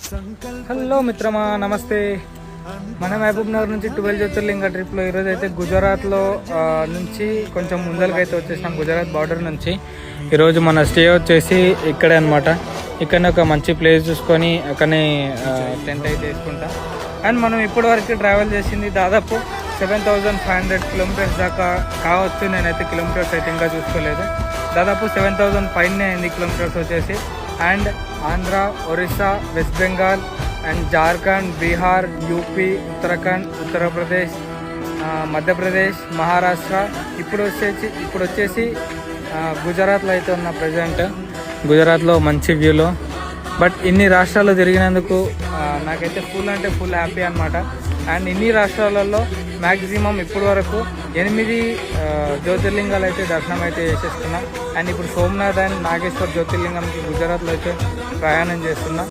Hello మిత్రమా, నమస్తే. మన మహబూబ్ నగర్ నుంచి 12 జ్యోతిర్లింగ ట్రిప్లో ఈరోజు అయితే గుజరాత్లో నుంచి కొంచెం ముందరకైతే వచ్చేసినాం. గుజరాత్ బార్డర్ నుంచి ఈరోజు మన స్టే వచ్చేసి ఇక్కడే అనమాట. ఇక్కడనే ఒక మంచి ప్లేస్ చూసుకొని అక్కడనే టెంట్ అయితే వేసుకుంటాం. అండ్ మనం ఇప్పటి వరకు ట్రావెల్ చేసింది దాదాపు 7,500 కిలోమీటర్స్ దాకా కావచ్చు. నేనైతే కిలోమీటర్స్ అయితే ఇంకా చూసుకోలేదు. దాదాపు 7,000 పైనే అయింది కిలోమీటర్స్ వచ్చేసి. And Andhra, Orissa, west Bengal and Jharkhand, Bihar, UP, Uttarakhand, Uttar Pradesh, Madhya Pradesh, Maharashtra, ఇప్పుడు వచ్చేసి గుజరాత్లో అయితే ఉన్న ప్రజెంట్. గుజరాత్లో మంచి వ్యూలో. బట్ ఇన్ని రాష్ట్రాలు తిరిగినందుకు నాకైతే ఫుల్ హ్యాపీ అనమాట. అండ్ ఇన్ని రాష్ట్రాలలో మ్యాక్సిమం ఇప్పటి వరకు 8 జ్యోతిర్లింగాలు అయితే దర్శనం అయితే చేసేస్తున్నాం. అండ్ ఇప్పుడు సోమనాథ్ అండ్ నాగేశ్వర్ జ్యోతిర్లింగంకి గుజరాత్లో అయితే ప్రయాణం చేస్తున్నాం.